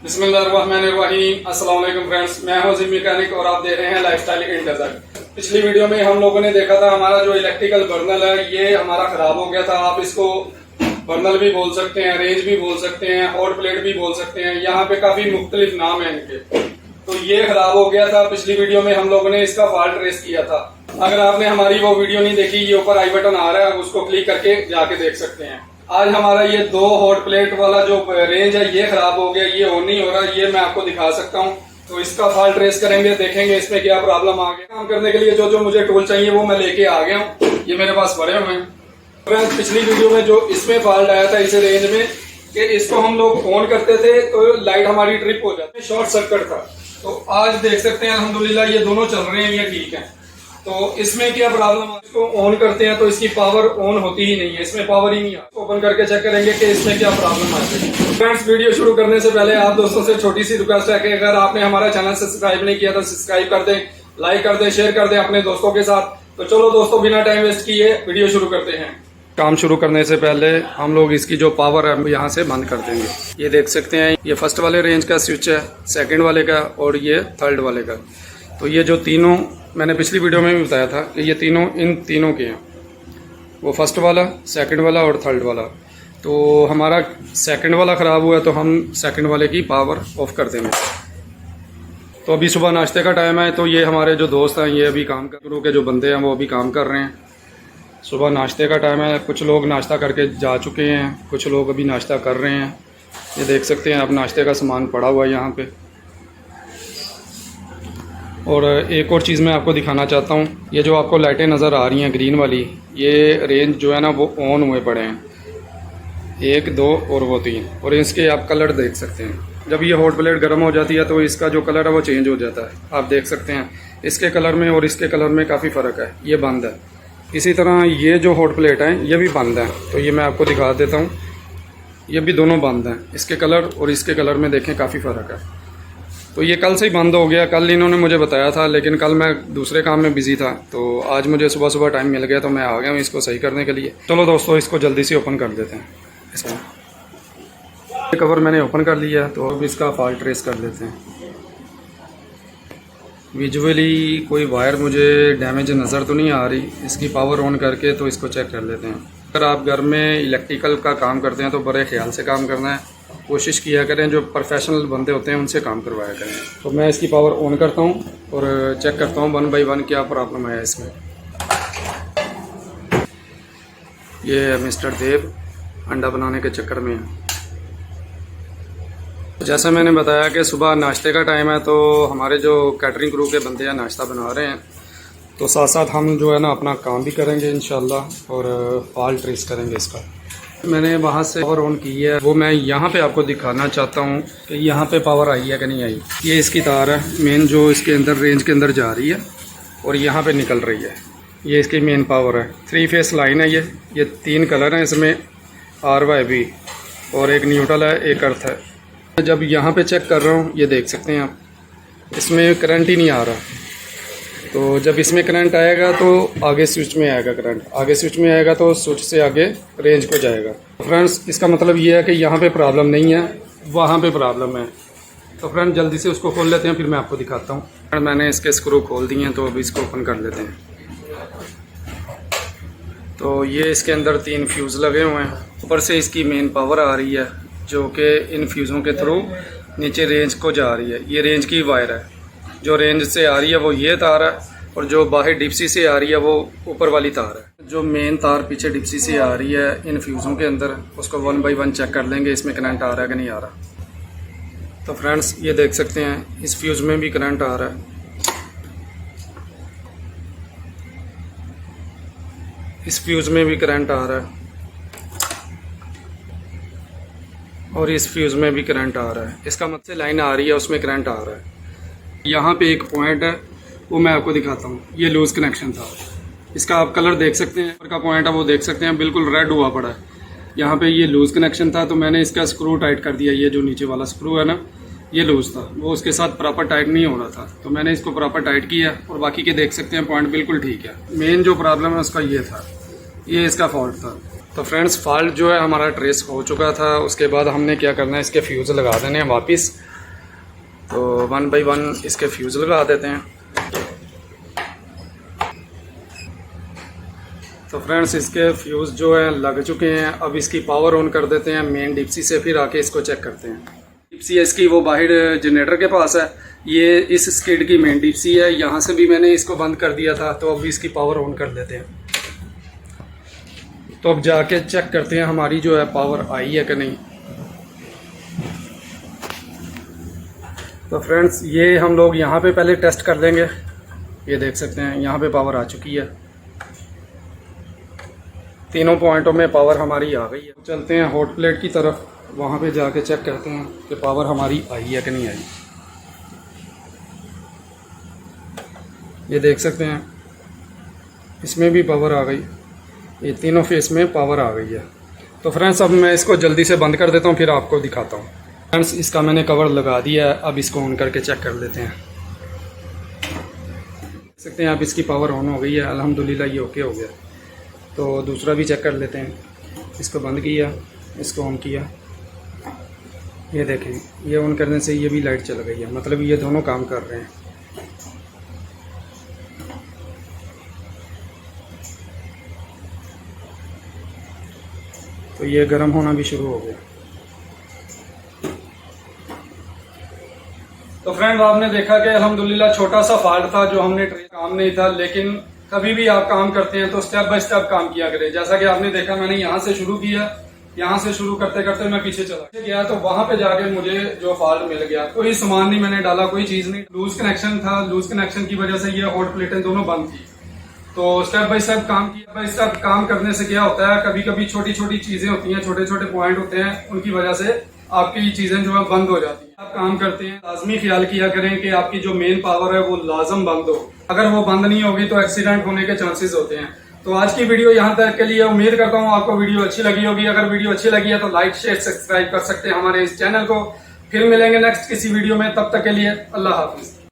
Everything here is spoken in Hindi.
बिस्मिल्लाहिर्रहमानिर्रहीम। अस्सलाम वालेकुम फ्रेंड्स, मैं हूं जिम मैकेनिक और आप देख रहे हैं लाइफस्टाइल इन डेजर्ट। पिछली वीडियो में हम लोगों ने देखा था हमारा जो इलेक्ट्रिकल बर्नल है ये हमारा खराब हो गया था। आप इसको बर्नल भी बोल सकते हैं, रेंज भी बोल सकते हैं, हॉट प्लेट भी बोल सकते हैं। यहाँ पे काफी मुख्तलिफ नाम है इनके। तो ये खराब हो गया था। पिछली वीडियो में हम लोगों ने इसका फॉल्ट ट्रेस किया था। अगर आपने हमारी वो वीडियो नहीं देखी, ये ऊपर आई बटन आ रहा है, उसको क्लिक करके जाके देख सकते हैं। आज हमारा ये 2 हॉट प्लेट वाला जो रेंज है ये खराब हो गया, ये ऑन नहीं हो रहा। ये मैं आपको दिखा सकता हूँ। तो इसका फॉल्ट ट्रेस करेंगे, देखेंगे इसमें क्या प्रॉब्लम आ गया। काम करने के लिए जो जो मुझे टूल चाहिए वो मैं लेके आ गया हूँ। ये मेरे पास पड़े हुए हैं। फ्रेंड्स, पिछली वीडियो में जो इसमें फॉल्ट आया था इस रेंज में कि इसको हम लोग ऑन करते थे तो लाइट हमारी ट्रिप हो जाती, शॉर्ट सर्किट था। तो आज देख सकते हैं अल्हम्दुलिल्लाह ये दोनों चल रहे हैं, ये ठीक है। तो इसमें क्या प्रॉब्लम है, इसको ऑन करते हैं तो इसकी पावर ऑन होती ही नहीं है, इसमें पावर ही नहीं आती। ओपन करके चेक करेंगे कि इसमें क्या प्रॉब्लम आती है। फ्रेंड्स, वीडियो शुरू करने से पहले आप दोस्तों से छोटी सी रिक्वेस्ट है कि अगर आपने हमारा चैनल सब्सक्राइब नहीं किया तो सब्सक्राइब कर दें, लाइक कर दें, शेयर कर दें अपने दोस्तों के साथ। तो चलो दोस्तों, बिना टाइम वेस्ट किए वीडियो शुरू करते हैं। काम शुरू करने से पहले हम लोग इसकी जो पावर है यहाँ से बंद कर देंगे। ये देख सकते हैं, ये फर्स्ट वाले रेंज का स्विच है, सेकंड वाले का और ये थर्ड वाले का। तो ये जो तीनों मैंने पिछली वीडियो में भी बताया था कि ये तीनों इन तीनों के हैं, वो फर्स्ट वाला, सेकंड वाला और थर्ड वाला। तो हमारा सेकंड वाला ख़राब हुआ तो हम सेकंड वाले की पावर ऑफ कर देंगे। तो अभी सुबह नाश्ते का टाइम है। तो ये हमारे जो दोस्त हैं ये अभी काम कर, शुरू के जो बंदे हैं वो अभी काम कर रहे हैं। सुबह नाश्ते का टाइम है। कुछ लोग नाश्ता करके जा चुके हैं, कुछ लोग अभी नाश्ता कर रहे हैं। ये देख सकते हैं, अब नाश्ते का सामान पड़ा हुआ है यहाँ पे। और एक और चीज़ मैं आपको दिखाना चाहता हूँ, ये जो आपको लाइटें नज़र आ रही हैं ग्रीन वाली, ये रेंज जो है ना वो ऑन हुए पड़े हैं, 1, 2 और वो 3। और इसके आप कलर देख सकते हैं। जब ये हॉट प्लेट गर्म हो जाती है तो इसका जो कलर है वो चेंज हो जाता है। आप देख सकते हैं इसके कलर में और इसके कलर में काफ़ी फ़र्क है। ये बंद है। इसी तरह ये जो हॉट प्लेट हैं ये भी बंद है। तो ये मैं आपको दिखा देता हूँ, ये भी दोनों बंद हैं। इसके कलर और इसके कलर में देखें काफ़ी फ़र्क है। तो ये कल से ही बंद हो गया। कल इन्होंने मुझे बताया था, लेकिन कल मैं दूसरे काम में बिज़ी था। तो आज मुझे सुबह सुबह टाइम मिल गया तो मैं आ गया हूँ इसको सही करने के लिए। चलो दोस्तों, इसको जल्दी से ओपन कर देते हैं। इसका कवर मैंने ओपन कर लिया है, तो अब इसका फॉल्ट ट्रेस कर लेते हैं। विजुअली कोई वायर मुझे डैमेज नज़र तो नहीं आ रही। इसकी पावर ऑन करके तो इसको चेक कर लेते हैं। अगर आप घर में इलेक्ट्रिकल का काम करते हैं तो बड़े ख्याल से काम करना है। कोशिश किया करें, जो प्रोफेशनल बंदे होते हैं उनसे काम करवाया करें। तो मैं इसकी पावर ऑन करता हूं और चेक करता हूं 1 बाय 1 क्या प्रॉब्लम है इसमें। ये है मिस्टर देव, अंडा बनाने के चक्कर में। जैसा मैंने बताया कि सुबह नाश्ते का टाइम है, तो हमारे जो कैटरिंग क्रू के बंदे हैं नाश्ता बना रहे हैं। तो साथ साथ हम जो है ना अपना काम भी करेंगे इंशाल्लाह और फॉल्ट ट्रेस करेंगे इसका। मैंने वहाँ से पावर ऑन की है, वो मैं यहाँ पे आपको दिखाना चाहता हूँ कि यहाँ पे पावर आई है कि नहीं आई। ये इसकी तार है मेन, जो इसके अंदर रेंज के अंदर जा रही है और यहाँ पे निकल रही है। ये इसकी मेन पावर है। 3 फेस लाइन है। ये 3 कलर हैं इसमें, RYB, और एक न्यूट्रल है, एक अर्थ है। जब यहाँ पे चेक कर रहा हूँ, ये देख सकते हैं आप, इसमें करंट ही नहीं आ रहा। तो जब इसमें करंट आएगा तो आगे स्विच में आएगा करंट, आगे स्विच में आएगा तो स्विच से आगे रेंज को जाएगा। फ्रेंड्स, इसका मतलब ये है कि यहाँ पे प्रॉब्लम नहीं है, वहाँ पे प्रॉब्लम है। तो फ्रेंड, जल्दी से उसको खोल लेते हैं, फिर मैं आपको दिखाता हूँ। मैंने इसके स्क्रू खोल दिए हैं, तो अभी इसको ओपन कर लेते हैं। तो ये इसके अंदर 3 फ्यूज़ लगे हुए हैं। ऊपर से इसकी मेन पावर आ रही है, जो कि इन फ्यूज़ों के थ्रू नीचे रेंज को जा रही है। ये रेंज की वायर है। जो रेंज से आ रही है वो ये तार है, और जो बाहर डिप्सी से आ रही है वो ऊपर वाली तार है। जो मेन तार पीछे डिप्सी से आ रही है इन फ्यूज़ों के अंदर, उसको 1 बाय 1 चेक कर लेंगे इसमें करंट आ रहा है कि नहीं आ रहा। तो फ्रेंड्स, ये देख सकते हैं इस फ्यूज़ में भी करंट आ रहा है, इस फ्यूज़ में भी करंट आ रहा है, और इस फ्यूज़ में भी करंट आ रहा है। इसका मतलब से लाइन आ रही है, उसमें करंट आ रहा है। यहाँ पे एक पॉइंट है, वो मैं आपको दिखाता हूँ। ये लूज कनेक्शन था। इसका आप कलर देख सकते हैं, ऊपर का पॉइंट है वो देख सकते हैं, बिल्कुल रेड हुआ पड़ा है। यहाँ पे ये लूज कनेक्शन था, तो मैंने इसका स्क्रू टाइट कर दिया। ये जो नीचे वाला स्क्रू है ना, ये लूज था, वो उसके साथ प्रॉपर टाइट नहीं हो रहा था, तो मैंने इसको प्रॉपर टाइट किया। और बाकी के देख सकते हैं पॉइंट बिल्कुल ठीक है। मेन जो प्रॉब्लम है उसका ये था, ये इसका फॉल्ट था। तो फ्रेंड्स, फॉल्ट जो है हमारा ट्रेस हो चुका था। उसके बाद हमने क्या करना है, इसके फ्यूज़ लगा देने हैं वापस, तो 1 बाई 1 इसके फ्यूज़ लगा देते हैं। तो फ्रेंड्स इसके फ्यूज़ जो है लग चुके हैं। अब इसकी पावर ऑन कर देते हैं मेन डिप्सी से, फिर आके इसको चेक करते हैं। डिप्सी इसकी वो बाहर जनरेटर के पास है, ये इस स्किड की मेन डिप्सी है। यहाँ से भी मैंने इसको बंद कर दिया था, तो अब इसकी पावर ऑन कर देते हैं। तो अब जाके चेक करते हैं हमारी जो है पावर आई है कि नहीं। तो फ्रेंड्स ये हम लोग यहाँ पे पहले टेस्ट कर लेंगे। ये देख सकते हैं यहाँ पे पावर आ चुकी है, तीनों पॉइंटों में पावर हमारी आ गई है। चलते हैं हॉट प्लेट की तरफ, वहाँ पे जाके चेक करते हैं कि पावर हमारी आई है कि नहीं आई। ये देख सकते हैं इसमें भी पावर आ गई, ये तीनों फेस में पावर आ गई है। तो फ्रेंड्स अब मैं इसको जल्दी से बंद कर देता हूँ, फिर आपको दिखाता हूँ। फ्रेंड्स इसका मैंने कवर लगा दिया है, अब इसको ऑन करके चेक कर लेते हैं। देख सकते हैं अब इसकी पावर ऑन हो गई है, अल्हम्दुलिल्लाह ये ओके हो गया। तो दूसरा भी चेक कर लेते हैं। इसको बंद किया, इसको ऑन किया, ये देखें ये ऑन करने से ये भी लाइट चल गई है, मतलब ये दोनों काम कर रहे हैं। तो ये गर्म होना भी शुरू हो गया। तो फ्रेंड आपने देखा कि अल्हम्दुलिल्लाह छोटा सा फॉल्ट था जो हमने काम नहीं था, लेकिन कभी भी आप काम करते हैं तो स्टेप बाय स्टेप काम किया करें। जैसा कि आपने देखा मैंने यहाँ से शुरू किया, यहाँ से शुरू करते करते मैं पीछे चला गया, तो वहां पे जाके मुझे जो फॉल्ट मिल गया, कोई सामान नहीं मैंने डाला, कोई चीज नहीं, लूज कनेक्शन था। लूज कनेक्शन की वजह से ये हॉट प्लेटें दोनों बंद थी। तो स्टेप बाय स्टेप काम किया, बाय स्टेप काम करने से क्या होता है, कभी कभी छोटी छोटी चीजें होती हैं, छोटे छोटे पॉइंट होते हैं, उनकी वजह से आपकी चीजें जो है बंद हो जाती हैं। आप काम करते हैं लाजमी ख्याल किया करें कि आपकी जो मेन पावर है वो लाजम बंद हो। अगर वो बंद नहीं होगी तो एक्सीडेंट होने के चांसेस होते हैं। तो आज की वीडियो यहाँ तक के लिए, उम्मीद करता हूँ आपको वीडियो अच्छी लगी होगी। अगर वीडियो अच्छी लगी है तो लाइक शेयर सब्सक्राइब कर सकते हैं हमारे इस चैनल को। फिर मिलेंगे नेक्स्ट किसी वीडियो में, तब तक के लिए अल्लाह हाफिज।